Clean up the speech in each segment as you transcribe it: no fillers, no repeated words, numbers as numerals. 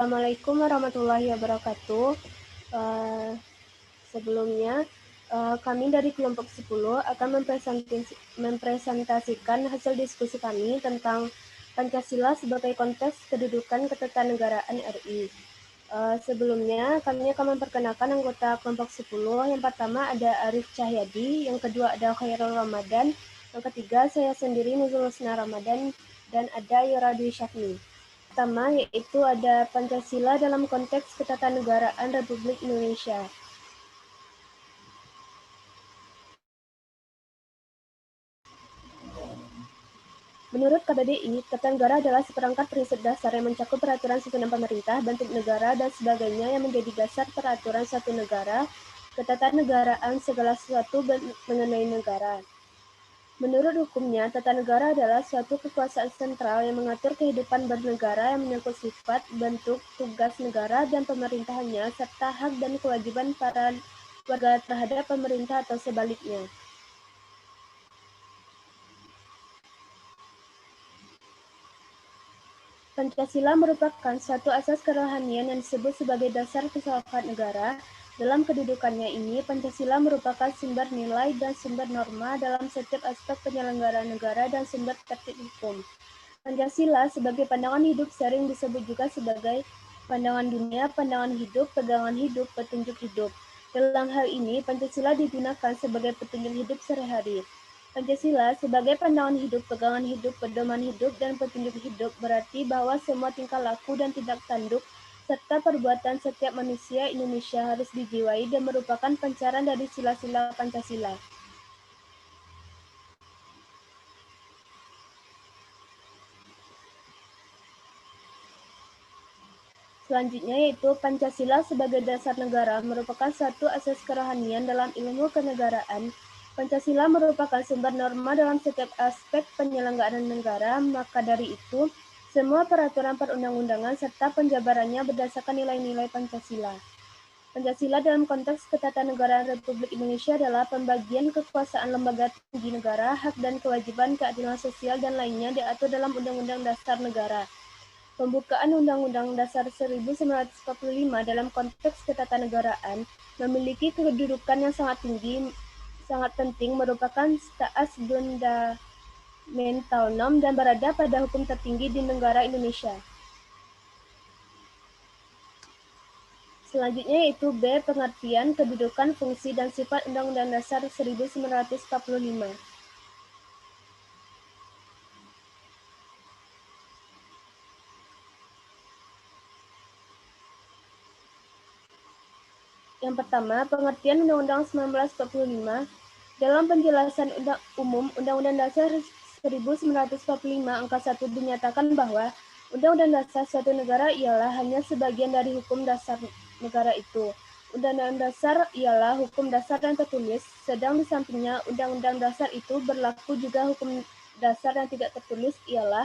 Assalamualaikum warahmatullahi wabarakatuh. Sebelumnya, kami dari kelompok 10 akan mempresentasikan hasil diskusi kami tentang Pancasila sebagai konteks kedudukan ketatanegaraan RI. Sebelumnya, kami akan memperkenalkan anggota kelompok 10. Yang pertama ada Arif Cahyadi, yang kedua ada Khairul Ramadan, yang ketiga saya sendiri Nuzul Husna Ramadan, dan ada Yora Dwi Syafni. Pertama yaitu ada Pancasila dalam konteks ketatanegaraan Republik Indonesia. Menurut KBBI, Tata Negara adalah seperangkat prinsip dasar yang mencakup peraturan susunan pemerintah, bentuk negara, dan sebagainya yang menjadi dasar peraturan suatu negara, ketatanegaraan segala sesuatu mengenai negara. Menurut hukumnya, tata negara adalah suatu kekuasaan sentral yang mengatur kehidupan bernegara yang menyangkut sifat, bentuk, tugas negara, dan pemerintahannya, serta hak dan kewajiban para warga terhadap pemerintah atau sebaliknya. Pancasila merupakan suatu asas kerohanian yang disebut sebagai dasar filsafat negara. Dalam kedudukannya ini, Pancasila merupakan sumber nilai dan sumber norma dalam setiap aspek penyelenggaraan negara dan sumber tertib hukum. Pancasila sebagai pandangan hidup sering disebut juga sebagai pandangan dunia, pandangan hidup, pegangan hidup, petunjuk hidup. Dalam hal ini, Pancasila digunakan sebagai petunjuk hidup sehari-hari. Pancasila sebagai pandangan hidup, pegangan hidup, pedoman hidup, dan petunjuk hidup berarti bahwa semua tingkah laku dan tindak tanduk serta perbuatan setiap manusia Indonesia harus dijiwai dan merupakan pancaran dari sila-sila Pancasila. Selanjutnya yaitu Pancasila sebagai dasar negara merupakan satu asas kerohanian dalam ilmu kenegaraan. Pancasila merupakan sumber norma dalam setiap aspek penyelenggaraan negara, maka dari itu, semua peraturan perundang-undangan serta penjabarannya berdasarkan nilai-nilai Pancasila. Pancasila dalam konteks ketatanegaraan Republik Indonesia adalah pembagian kekuasaan lembaga tinggi negara, hak dan kewajiban keadilan sosial dan lainnya diatur dalam Undang-Undang Dasar Negara. Pembukaan Undang-Undang Dasar 1945 dalam konteks ketatanegaraan memiliki kedudukan yang sangat penting, merupakan status fundamental norm dan berada pada hukum tertinggi di negara Indonesia. Selanjutnya yaitu B. Pengertian, kedudukan, fungsi, dan sifat Undang-Undang Dasar 1945. Yang pertama, pengertian Undang-Undang 1945. Dalam penjelasan umum Undang-Undang Dasar 1945 Angka 1 dinyatakan bahwa Undang-Undang Dasar suatu negara ialah hanya sebagian dari hukum dasar negara itu. Undang-Undang Dasar ialah hukum dasar yang tertulis, sedang di sampingnya Undang-Undang Dasar itu berlaku juga hukum dasar yang tidak tertulis ialah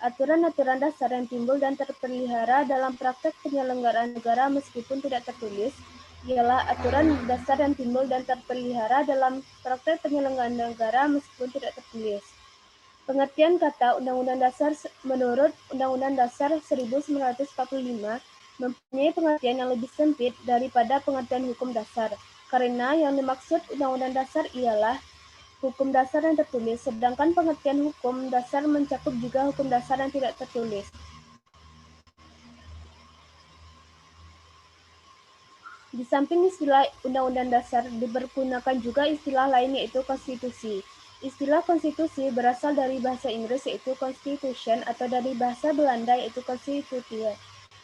aturan-aturan dasar yang timbul dan terpelihara dalam praktek penyelenggaraan negara meskipun tidak tertulis, ialah aturan dasar yang timbul dan terpelihara dalam praktek penyelenggaraan negara meskipun tidak tertulis. Pengertian kata Undang-Undang Dasar menurut Undang-Undang Dasar 1945 mempunyai pengertian yang lebih sempit daripada pengertian hukum dasar, karena yang dimaksud Undang-Undang Dasar ialah hukum dasar yang tertulis, sedangkan pengertian hukum dasar mencakup juga hukum dasar yang tidak tertulis. Di samping istilah Undang-Undang Dasar, dipergunakan juga istilah lain yaitu konstitusi. Istilah konstitusi berasal dari bahasa Inggris yaitu constitution atau dari bahasa Belanda yaitu constitutie.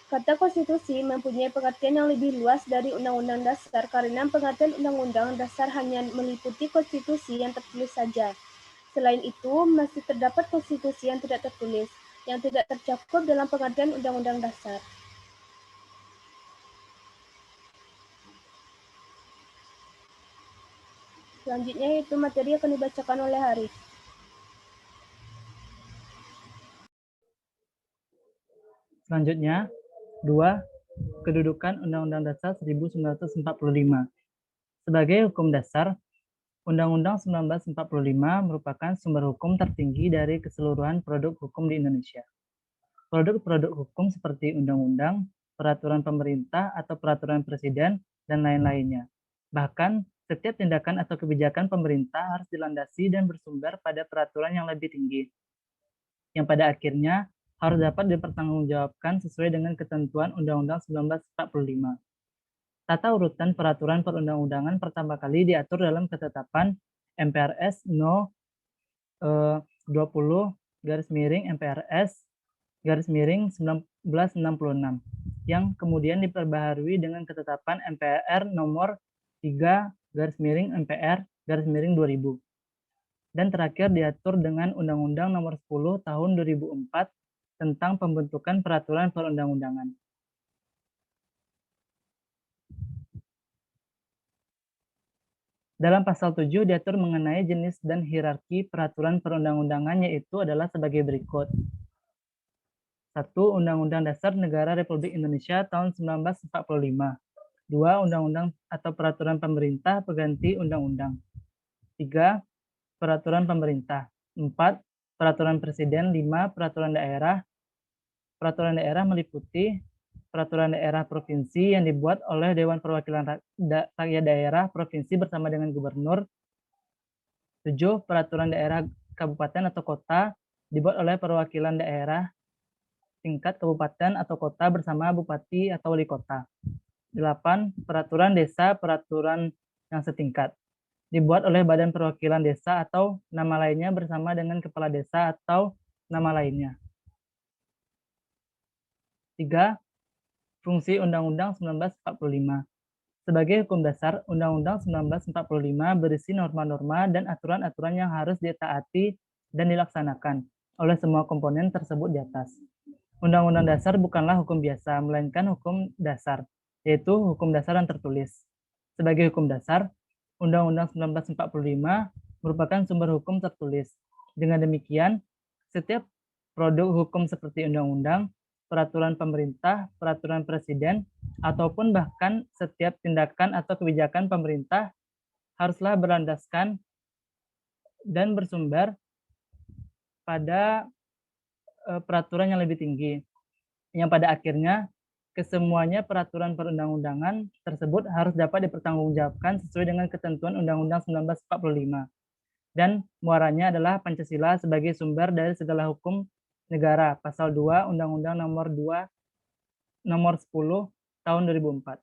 Kata konstitusi mempunyai pengertian yang lebih luas dari Undang-Undang Dasar karena pengertian Undang-Undang Dasar hanya meliputi konstitusi yang tertulis saja. Selain itu, masih terdapat konstitusi yang tidak tertulis, yang tidak tercakup dalam pengertian Undang-Undang Dasar. Selanjutnya yaitu materi akan dibacakan oleh Harif. Selanjutnya, 2. Kedudukan Undang-Undang Dasar 1945. Sebagai hukum dasar, Undang-Undang 1945 merupakan sumber hukum tertinggi dari keseluruhan produk hukum di Indonesia. Produk-produk hukum seperti undang-undang, peraturan pemerintah atau peraturan presiden, dan lain-lainnya. Bahkan, setiap tindakan atau kebijakan pemerintah harus dilandasi dan bersumber pada peraturan yang lebih tinggi, yang pada akhirnya harus dapat dipertanggungjawabkan sesuai dengan ketentuan Undang-Undang 1945. Tata urutan peraturan perundang-undangan pertama kali diatur dalam ketetapan MPRS No. 20/MPRS/1966 yang kemudian diperbaharui dengan ketetapan MPR nomor 3/MPR/2000 dan terakhir diatur dengan Undang-Undang Nomor 10 Tahun 2004 tentang pembentukan peraturan perundang-undangan. Dalam pasal 7 diatur mengenai jenis dan hierarki peraturan perundang-undangan, yaitu adalah sebagai berikut. 1. Undang-Undang Dasar Negara Republik Indonesia tahun 1945. 2. Undang-undang atau peraturan pemerintah pengganti undang-undang. 3. Peraturan pemerintah. 4. Peraturan presiden. 5. Peraturan daerah. Peraturan daerah meliputi peraturan daerah provinsi yang dibuat oleh Dewan Perwakilan Rakyat Daerah Provinsi bersama dengan Gubernur. 7. Peraturan daerah kabupaten atau kota dibuat oleh perwakilan daerah tingkat kabupaten atau kota bersama bupati atau wali kota. 8. Peraturan desa, peraturan yang setingkat dibuat oleh Badan Perwakilan Desa atau nama lainnya bersama dengan kepala desa atau nama lainnya. 3. Fungsi Undang-Undang 1945. Sebagai hukum dasar, Undang-Undang 1945 berisi norma-norma dan aturan-aturan yang harus ditaati dan dilaksanakan oleh semua komponen tersebut di atas. Undang-Undang Dasar bukanlah hukum biasa, melainkan hukum dasar, yaitu hukum dasar yang tertulis. Sebagai hukum dasar, Undang-Undang 1945 merupakan sumber hukum tertulis. Dengan demikian, setiap produk hukum seperti undang-undang, peraturan pemerintah, peraturan presiden, ataupun bahkan setiap tindakan atau kebijakan pemerintah haruslah berlandaskan dan bersumber pada peraturan yang lebih tinggi, yang pada akhirnya kesemuanya peraturan perundang-undangan tersebut harus dapat dipertanggungjawabkan sesuai dengan ketentuan Undang-Undang 1945. Dan muaranya adalah Pancasila sebagai sumber dari segala hukum negara, pasal 2 Undang-Undang Nomor 10 Tahun 2004.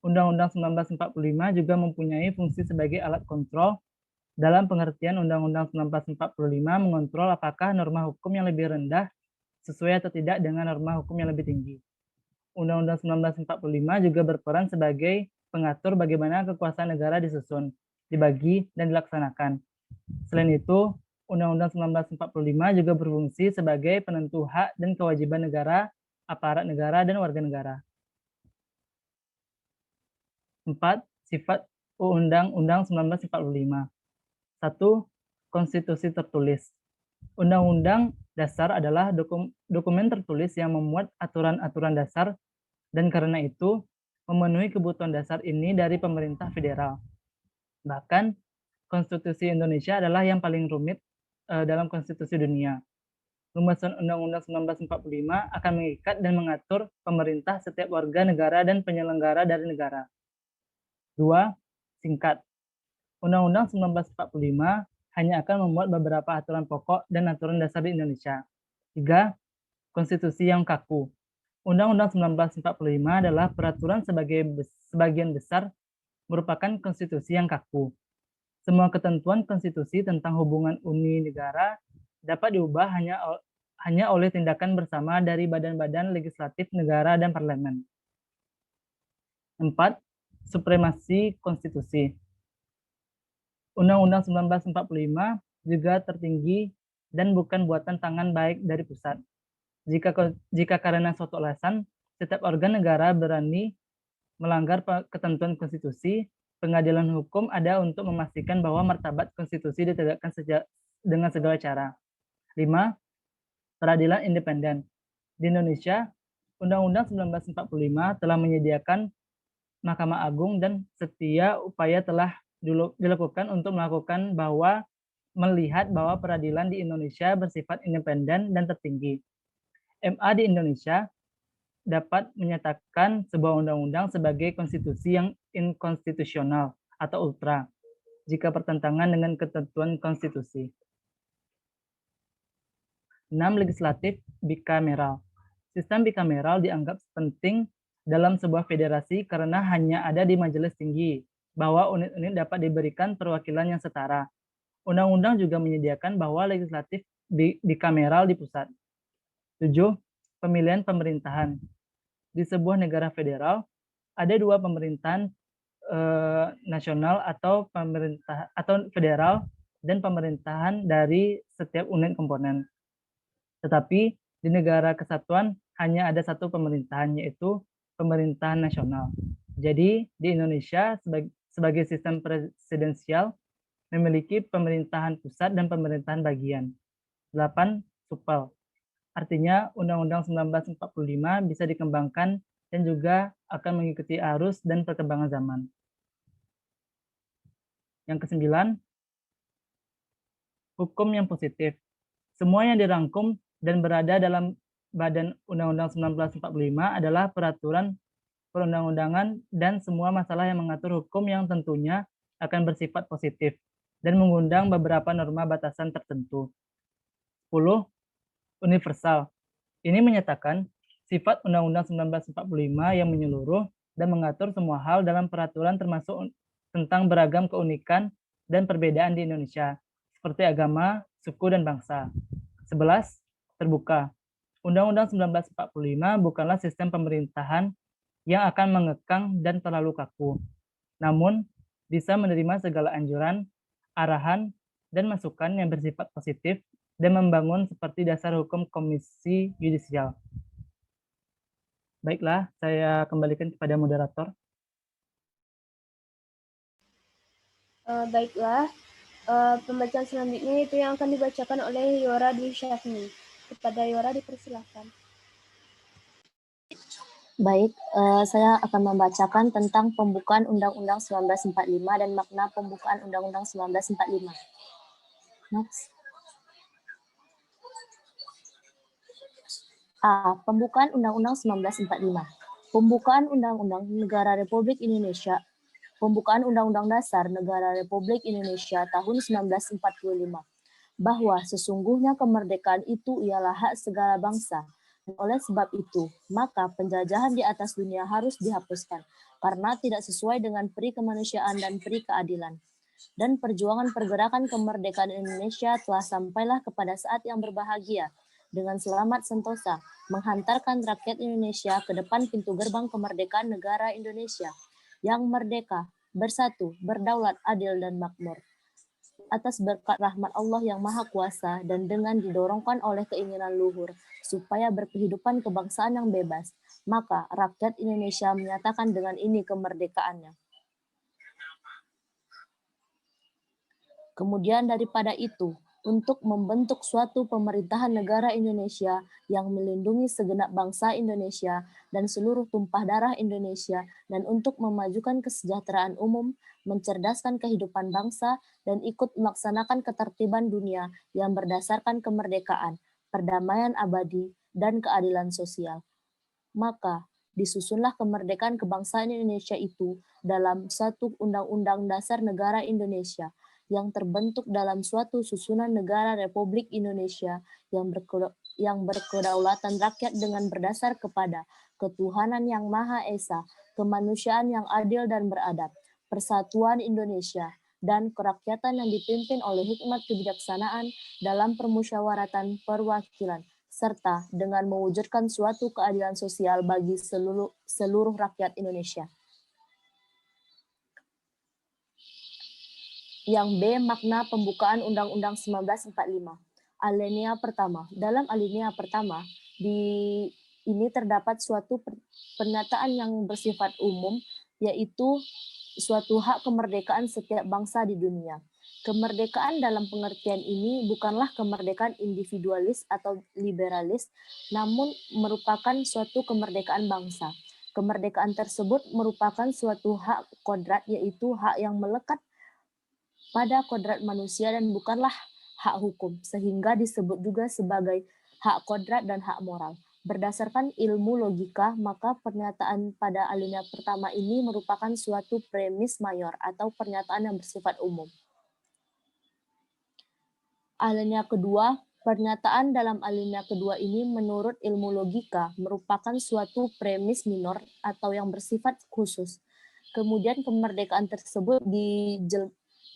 Undang-Undang 1945 juga mempunyai fungsi sebagai alat kontrol dalam pengertian Undang-Undang 1945 mengontrol apakah norma hukum yang lebih rendah sesuai atau tidak dengan norma hukum yang lebih tinggi. Undang-Undang 1945 juga berperan sebagai pengatur bagaimana kekuasaan negara disusun, dibagi, dan dilaksanakan. Selain itu, Undang-Undang 1945 juga berfungsi sebagai penentu hak dan kewajiban negara, aparat negara, dan warga negara. 4. Sifat Undang-Undang 1945. 1. Konstitusi tertulis. Undang-Undang Dasar adalah dokumen tertulis yang memuat aturan-aturan dasar dan karena itu memenuhi kebutuhan dasar ini dari pemerintah federal. Bahkan, Konstitusi Indonesia adalah yang paling rumit dalam konstitusi dunia. Rumusan Undang-Undang 1945 akan mengikat dan mengatur pemerintah, setiap warga negara, dan penyelenggara dari negara. 2. Singkat. Undang-Undang 1945 hanya akan membuat beberapa aturan pokok dan aturan dasar di Indonesia. 3. Konstitusi yang kaku. Undang-Undang 1945 adalah peraturan sebagian besar merupakan konstitusi yang kaku. Semua ketentuan konstitusi tentang hubungan uni negara dapat diubah hanya oleh tindakan bersama dari badan-badan legislatif negara dan parlemen. 4. Supremasi konstitusi. Undang-Undang 1945 juga tertinggi dan bukan buatan tangan baik dari pusat. Jika karena suatu alasan, setiap organ negara berani melanggar ketentuan konstitusi, pengadilan hukum ada untuk memastikan bahwa martabat konstitusi ditegakkan dengan segala cara. 5. Peradilan independen. Di Indonesia, Undang-Undang 1945 telah menyediakan Mahkamah Agung dan setiap upaya telah dilakukan untuk melihat bahwa peradilan di Indonesia bersifat independen dan tertinggi. MA di Indonesia dapat menyatakan sebuah undang-undang sebagai konstitusi yang inkonstitusional atau ultra jika bertentangan dengan ketentuan konstitusi. 6. Legislatif bikameral. Sistem bikameral dianggap penting dalam sebuah federasi karena hanya ada di majelis tinggi, bahwa unit-unit dapat diberikan perwakilan yang setara. Undang-undang juga menyediakan bahwa legislatif bikameral di pusat. 7. Pemilihan pemerintahan. Di sebuah negara federal, ada dua pemerintahan nasional atau pemerintah atau federal dan pemerintahan dari setiap unit komponen. Tetapi di negara kesatuan hanya ada satu pemerintahan, yaitu pemerintahan nasional. Jadi di Indonesia sebagai sistem presidensial memiliki pemerintahan pusat dan pemerintahan bagian. 8. Supel. Artinya Undang-Undang 1945 bisa dikembangkan dan juga akan mengikuti arus dan perkembangan zaman. Yang ke-9, hukum yang positif. Semua yang dirangkum dan berada dalam Badan Undang-Undang 1945 adalah peraturan perundang-undangan dan semua masalah yang mengatur hukum yang tentunya akan bersifat positif dan mengundang beberapa norma batasan tertentu. 10. Universal. Ini menyatakan sifat Undang-Undang 1945 yang menyeluruh dan mengatur semua hal dalam peraturan termasuk tentang beragam keunikan dan perbedaan di Indonesia, seperti agama, suku, dan bangsa. 11. Terbuka. Undang-Undang 1945 bukanlah sistem pemerintahan yang akan mengekang dan terlalu kaku, namun bisa menerima segala anjuran, arahan, dan masukan yang bersifat positif dan membangun seperti dasar hukum Komisi Yudisial. Baiklah, saya kembalikan kepada moderator. Baiklah, pembacaan selanjutnya itu yang akan dibacakan oleh Yora Dwi Syafni. Kepada Yora dipersilakan. Baik, saya akan membacakan tentang pembukaan Undang-Undang 1945 dan makna pembukaan Undang-Undang 1945. Next. A. Pembukaan Undang-Undang 1945. Pembukaan Undang-Undang Negara Republik Indonesia. Pembukaan Undang-Undang Dasar Negara Republik Indonesia tahun 1945. Bahwa sesungguhnya kemerdekaan itu ialah hak segala bangsa. Oleh sebab itu, maka penjajahan di atas dunia harus dihapuskan, karena tidak sesuai dengan peri kemanusiaan dan peri keadilan. Dan perjuangan pergerakan kemerdekaan Indonesia telah sampailah kepada saat yang berbahagia, dengan selamat sentosa, menghantarkan rakyat Indonesia ke depan pintu gerbang kemerdekaan negara Indonesia, yang merdeka, bersatu, berdaulat, adil, dan makmur. Atas berkat rahmat Allah yang Maha Kuasa dan dengan didorongkan oleh keinginan luhur supaya berkehidupan kebangsaan yang bebas, maka rakyat Indonesia menyatakan dengan ini kemerdekaannya. Kemudian daripada itu, untuk membentuk suatu pemerintahan negara Indonesia yang melindungi segenap bangsa Indonesia dan seluruh tumpah darah Indonesia, dan untuk memajukan kesejahteraan umum, mencerdaskan kehidupan bangsa, dan ikut melaksanakan ketertiban dunia yang berdasarkan kemerdekaan, perdamaian abadi, dan keadilan sosial. Maka disusunlah kemerdekaan kebangsaan Indonesia itu dalam satu Undang-Undang Dasar Negara Indonesia yang terbentuk dalam suatu susunan negara Republik Indonesia yang berkedaulatan rakyat dengan berdasar kepada ketuhanan yang Maha Esa, kemanusiaan yang adil dan beradab, persatuan Indonesia, dan kerakyatan yang dipimpin oleh hikmat kebijaksanaan dalam permusyawaratan perwakilan, serta dengan mewujudkan suatu keadilan sosial bagi seluruh rakyat Indonesia. Yang B. Makna pembukaan Undang-Undang 1945. Alinea pertama. Dalam alinea pertama, ini terdapat suatu pernyataan yang bersifat umum, yaitu suatu hak kemerdekaan setiap bangsa di dunia. Kemerdekaan dalam pengertian ini bukanlah kemerdekaan individualis atau liberalis, namun merupakan suatu kemerdekaan bangsa. Kemerdekaan tersebut merupakan suatu hak kodrat, yaitu hak yang melekat pada kodrat manusia dan bukanlah hak hukum, sehingga disebut juga sebagai hak kodrat dan hak moral. Berdasarkan ilmu logika, maka pernyataan pada alinea pertama ini merupakan suatu premis mayor atau pernyataan yang bersifat umum. Alinea kedua, pernyataan dalam alinea kedua ini menurut ilmu logika merupakan suatu premis minor atau yang bersifat khusus. Kemudian kemerdekaan tersebut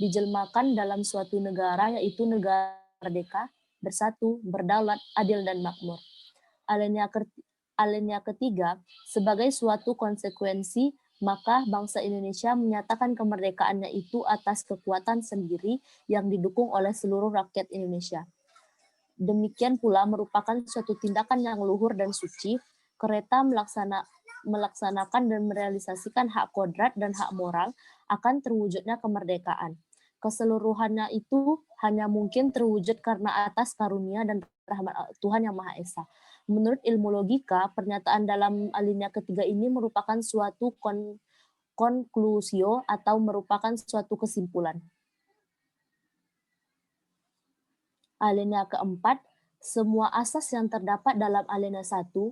dijelmakan dalam suatu negara, yaitu negara merdeka, bersatu, berdaulat, adil, dan makmur. Alinea ketiga, sebagai suatu konsekuensi, maka bangsa Indonesia menyatakan kemerdekaannya itu atas kekuatan sendiri yang didukung oleh seluruh rakyat Indonesia. Demikian pula merupakan suatu tindakan yang luhur dan suci, kereta melaksanakan dan merealisasikan hak kodrat dan hak moral akan terwujudnya kemerdekaan. Keseluruhannya itu hanya mungkin terwujud karena atas karunia dan rahmat Tuhan Yang Maha Esa. Menurut ilmu logika, pernyataan dalam alinea ketiga ini merupakan suatu konklusio atau merupakan suatu kesimpulan. Alinea keempat, semua asas yang terdapat dalam alinea 1, 2,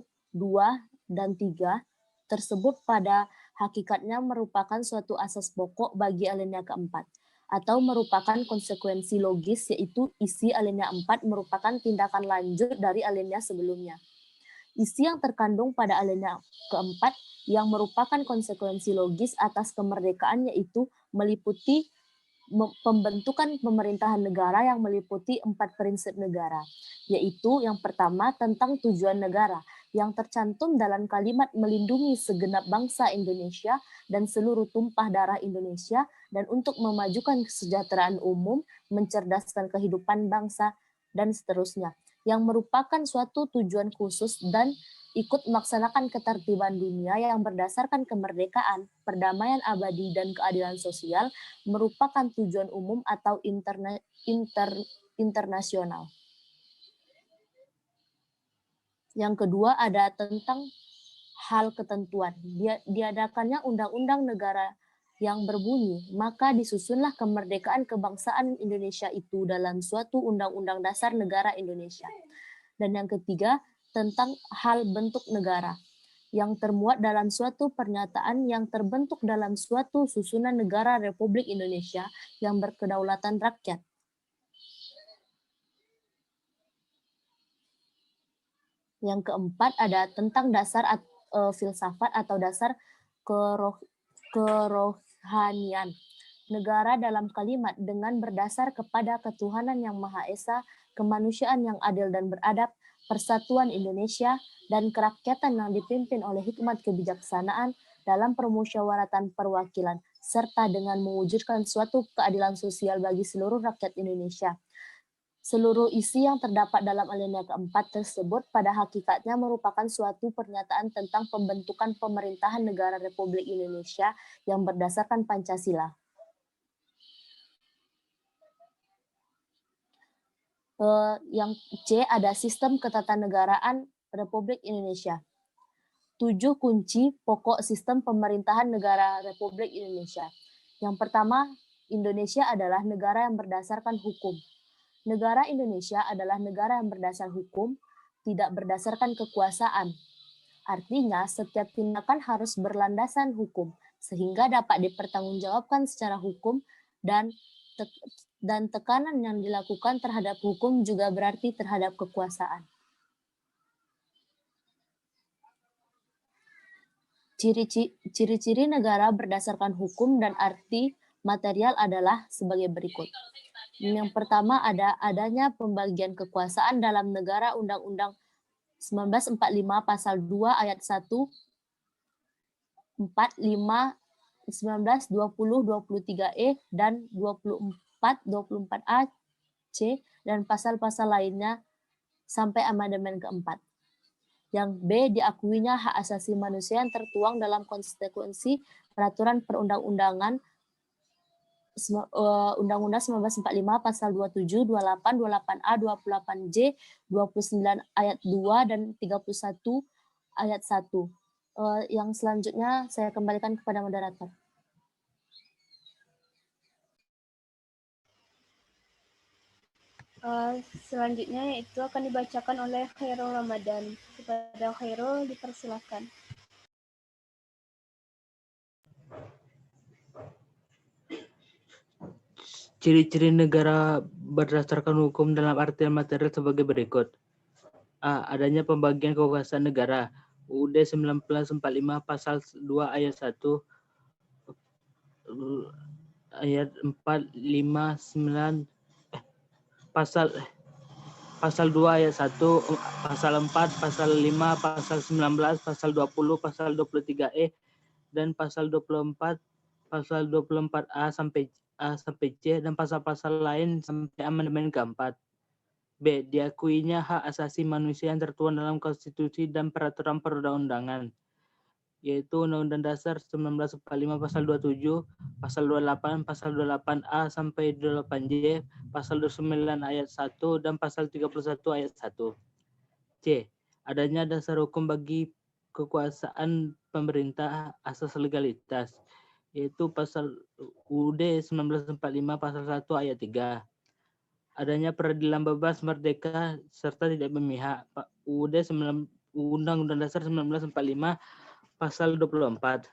dan 3 tersebut pada hakikatnya merupakan suatu asas pokok bagi alinea keempat, atau merupakan konsekuensi logis, yaitu isi alinea 4 merupakan tindakan lanjut dari alinea sebelumnya. Isi yang terkandung pada alinea keempat yang merupakan konsekuensi logis atas kemerdekaan yaitu meliputi pembentukan pemerintahan negara yang meliputi 4 prinsip negara, yaitu yang pertama tentang tujuan negara, yang tercantum dalam kalimat melindungi segenap bangsa Indonesia dan seluruh tumpah darah Indonesia, dan untuk memajukan kesejahteraan umum, mencerdaskan kehidupan bangsa, dan seterusnya, yang merupakan suatu tujuan khusus dan ikut melaksanakan ketertiban dunia yang berdasarkan kemerdekaan, perdamaian abadi, dan keadilan sosial, merupakan tujuan umum atau internasional. Yang kedua ada tentang hal ketentuan. Diadakannya undang-undang negara yang berbunyi, maka disusunlah kemerdekaan kebangsaan Indonesia itu dalam suatu undang-undang dasar negara Indonesia. Dan yang ketiga, tentang hal bentuk negara, yang termuat dalam suatu pernyataan yang terbentuk dalam suatu susunan negara Republik Indonesia yang berkedaulatan rakyat. Yang keempat ada tentang dasar filsafat atau dasar kerohanian negara dalam kalimat dengan berdasar kepada ketuhanan yang Maha Esa, kemanusiaan yang adil dan beradab, persatuan Indonesia, dan kerakyatan yang dipimpin oleh hikmat kebijaksanaan dalam permusyawaratan perwakilan, serta dengan mewujudkan suatu keadilan sosial bagi seluruh rakyat Indonesia. Seluruh isi yang terdapat dalam alinea keempat tersebut pada hakikatnya merupakan suatu pernyataan tentang pembentukan pemerintahan negara Republik Indonesia yang berdasarkan Pancasila. Yang C ada sistem ketatanegaraan Republik Indonesia. 7 kunci pokok sistem pemerintahan negara Republik Indonesia. Yang pertama, Indonesia adalah negara yang berdasarkan hukum. Negara Indonesia adalah negara yang berdasar hukum, tidak berdasarkan kekuasaan. Artinya, setiap tindakan harus berlandasan hukum, sehingga dapat dipertanggungjawabkan secara hukum, dan tekanan yang dilakukan terhadap hukum juga berarti terhadap kekuasaan. Ciri-ciri negara berdasarkan hukum dan arti material adalah sebagai berikut. Yang pertama adanya pembagian kekuasaan dalam negara Undang-Undang 1945 pasal 2 ayat 1, 4, 5, 19, 20, 23E, dan 24, 24A, C, dan pasal-pasal lainnya sampai amandemen keempat. Yang B, diakuinya hak asasi manusia yang tertuang dalam konsekuensi peraturan perundang-undangan Undang-Undang 1945 pasal 27, 28, 28A, 28J, 29 ayat 2, dan 31 ayat 1. Yang selanjutnya saya kembalikan kepada moderator. Selanjutnya itu akan dibacakan oleh Khairul Ramadan. kepada Khairul, dipersilakan. Ciri-ciri negara berdasarkan hukum dalam artian material sebagai berikut. A. Adanya pembagian kekuasaan negara. UUD 1945 pasal 2 ayat 1 ayat 4, 5, 9 pasal 2 ayat 1, pasal 4, pasal 5, pasal 19, pasal 20, pasal 23E dan pasal 24, pasal 24A sampai C dan pasal-pasal lain sampai amandemen keempat. B. Diakuinya hak asasi manusia yang tertuang dalam konstitusi dan peraturan perundang-undangan, yaitu Undang-Undang Dasar 1945 pasal 27, pasal 28, pasal 28A sampai 28J, pasal 29 ayat 1 dan pasal 31 ayat 1. C. Adanya dasar hukum bagi kekuasaan pemerintah asas legalitas, yaitu pasal UUD 1945 pasal 1 ayat 3. Adanya peradilan bebas, merdeka, serta tidak memihak. UUD Undang-Undang Dasar 1945 pasal 24.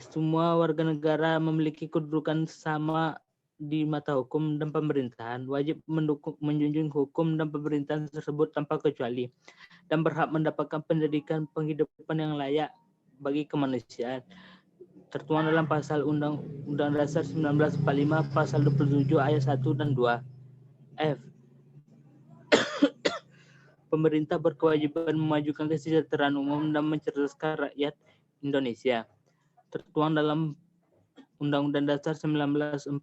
Semua warga negara memiliki kedudukan sama di mata hukum dan pemerintahan, wajib menjunjung hukum dan pemerintahan tersebut tanpa kecuali, dan berhak mendapatkan pendidikan penghidupan yang layak bagi kemanusiaan. Tertuang dalam pasal Undang-Undang Dasar 1945 pasal 27 ayat 1 dan 2. F. Pemerintah berkewajiban memajukan kesejahteraan umum dan mencerdaskan rakyat Indonesia. Tertuang dalam Undang-Undang Dasar 1945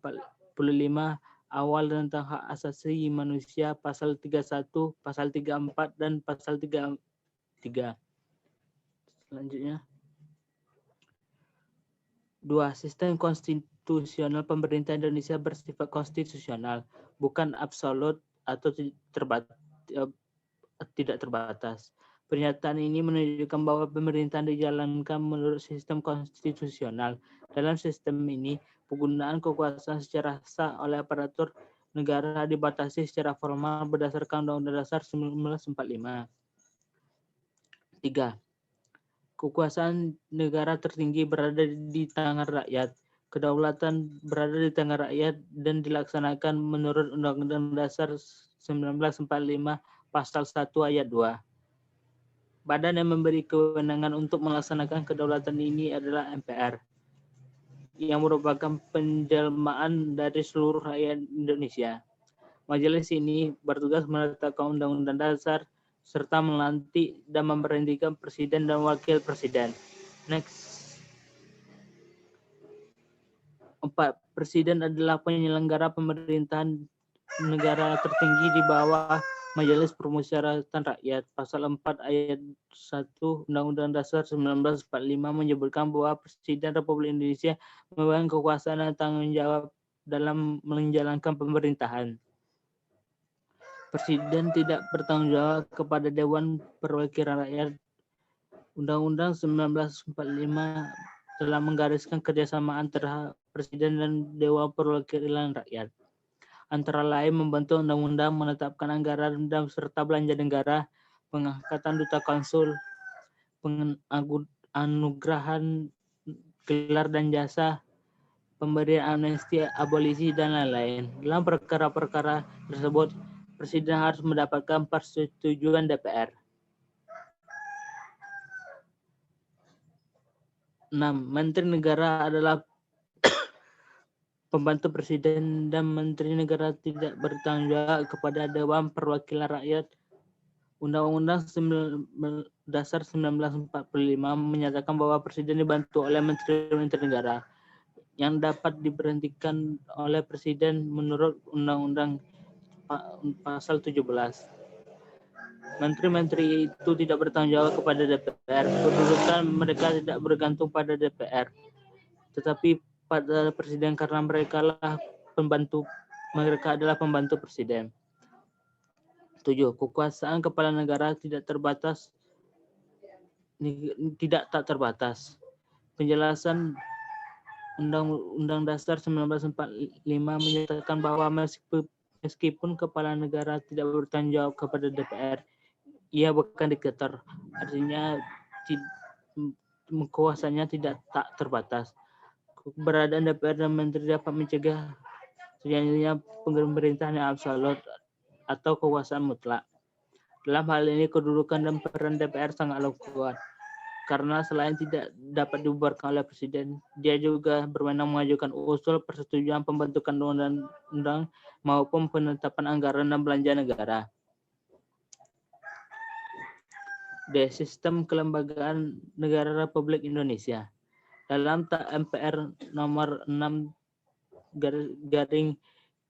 awal tentang hak asasi manusia pasal 31, pasal 34 dan pasal 33. Selanjutnya. 2. Sistem konstitusional pemerintah Indonesia bersifat konstitusional, bukan absolut atau tidak terbatas. Pernyataan ini menunjukkan bahwa pemerintahan dijalankan menurut sistem konstitusional. Dalam sistem ini, penggunaan kekuasaan secara sah oleh aparatur negara dibatasi secara formal berdasarkan Undang-Undang Dasar 1945. 3. Kekuasaan negara tertinggi berada di tangan rakyat. Kedaulatan berada di tangan rakyat dan dilaksanakan menurut Undang-Undang Dasar 1945 pasal 1 ayat 2. Badan yang memberi kewenangan untuk melaksanakan kedaulatan ini adalah MPR, yang merupakan penjelmaan dari seluruh rakyat Indonesia. Majelis ini bertugas menetapkan Undang-Undang Dasar serta melantik dan memberhentikan presiden dan wakil presiden. Next. 4. Presiden adalah penyelenggara pemerintahan negara tertinggi di bawah Majelis Permusyawaratan Rakyat. Pasal 4 ayat 1 Undang-Undang Dasar 1945 menyebutkan bahwa Presiden Republik Indonesia memegang kekuasaan dan tanggung jawab dalam menjalankan pemerintahan. Presiden tidak bertanggung jawab kepada Dewan Perwakilan Rakyat. Undang-Undang 1945 telah menggariskan kerjasama antara Presiden dan Dewan Perwakilan Rakyat. Antara lain membentuk undang-undang, menetapkan anggaran dan serta belanja negara, pengangkatan duta konsul, penganugerahan gelar dan jasa, pemberian amnesti, abolisi, dan lain-lain. Dalam perkara-perkara tersebut, Presiden harus mendapatkan persetujuan DPR. 6. Menteri Negara adalah pembantu Presiden dan Menteri Negara tidak bertanggung jawab kepada Dewan Perwakilan Rakyat. Undang-Undang Dasar 1945 menyatakan bahwa Presiden dibantu oleh Menteri-Menteri Negara yang dapat diberhentikan oleh Presiden menurut Undang-Undang pasal 17. Menteri-menteri itu tidak bertanggung jawab kepada DPR. Kedudukan mereka tidak bergantung pada DPR, tetapi pada Presiden karena mereka adalah pembantu Presiden. 7. Kekuasaan kepala negara tidak tak terbatas. Penjelasan Undang-Undang Dasar 1945 menyatakan bahwa meskipun kepala negara tidak bertanggung jawab kepada DPR, ia bukan diktator, artinya kuasanya tidak tak terbatas. Keberadaan DPR dan Menteri dapat mencegah terjadinya pemerintahan yang absolut atau kekuasaan mutlak. Dalam hal ini kedudukan dan peran DPR sangatlah kuat. Karena selain tidak dapat dibubarkan oleh Presiden, dia juga berwenang mengajukan usul persetujuan pembentukan undang-undang maupun penetapan anggaran dan belanja negara. D. Sistem Kelembagaan Negara Republik Indonesia. Dalam Tak MPR nomor 6 garing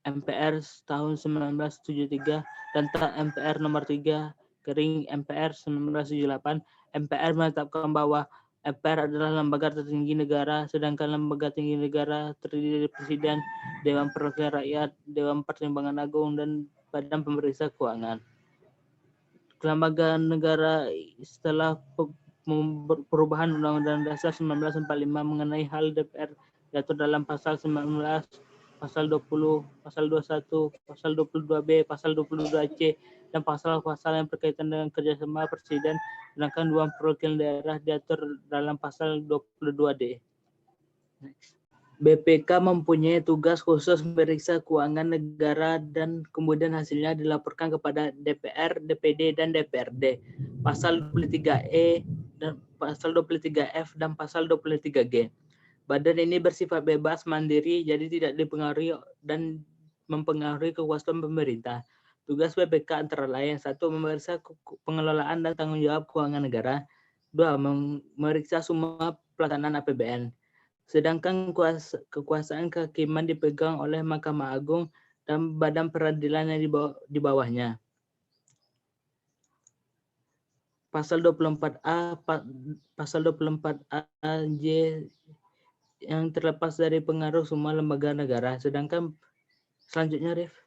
MPR tahun 1973 dan Tak MPR nomor 3 garing MPR 1978, MPR menetapkan bahwa MPR adalah lembaga tertinggi negara, sedangkan lembaga tinggi negara terdiri dari Presiden, Dewan Perwakilan Rakyat, Dewan Pertimbangan Agung, dan Badan Pemeriksa Keuangan. Kelembagaan negara setelah perubahan Undang-Undang Dasar 1945 mengenai hal DPR diatur dalam pasal 19, pasal 20, pasal 21, pasal 22B, pasal 22C, dan pasal-pasal yang berkaitan dengan kerjasama Presiden, sedangkan Dewan Perwakilan Daerah diatur dalam pasal 22D. BPK mempunyai tugas khusus memeriksa keuangan negara dan kemudian hasilnya dilaporkan kepada DPR, DPD, dan DPRD. Pasal 23E dan pasal 23F dan pasal 23G. Badan ini bersifat bebas, mandiri, jadi tidak dipengaruhi dan mempengaruhi kekuasaan pemerintah. Tugas BPK antara lain: 1. Memeriksa pengelolaan dan tanggung jawab keuangan negara. 2. Memeriksa semua pelaksanaan APBN. Sedangkan kekuasaan kehakiman dipegang oleh Mahkamah Agung dan badan peradilan yang di bawahnya. Pasal 24A, pasal 24A-J yang terlepas dari pengaruh semua lembaga negara. Sedangkan selanjutnya, Rif.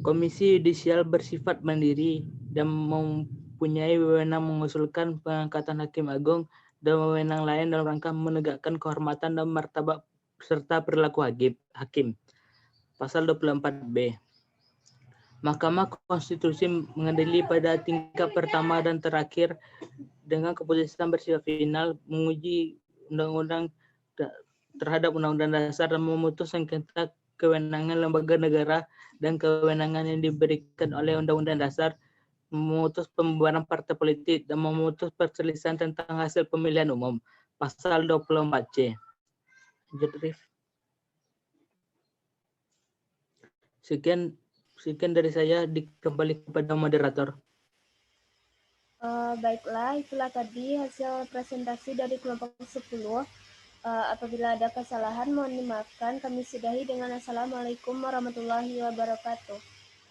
Komisi Yudisial bersifat mandiri dan mempunyai wewenang mengusulkan pengangkatan hakim agung dan wewenang lain dalam rangka menegakkan kehormatan dan martabat serta perilaku hakim. Pasal 24B. Mahkamah Konstitusi mengadili pada tingkat pertama dan terakhir dengan keputusan bersifat final, menguji undang-undang terhadap undang-undang dasar dan memutus sengketa kewenangan lembaga negara dan kewenangan yang diberikan oleh undang-undang dasar, memutus pembubaran partai politik, dan memutus perselisihan tentang hasil pemilihan umum. Pasal 24C. Sekian dari saya, kembali kepada moderator. Baiklah, itulah tadi hasil presentasi dari kelompok 10. Apabila ada kesalahan mohon dimaafkan. Kami sudahi dengan Assalamualaikum warahmatullahi wabarakatuh.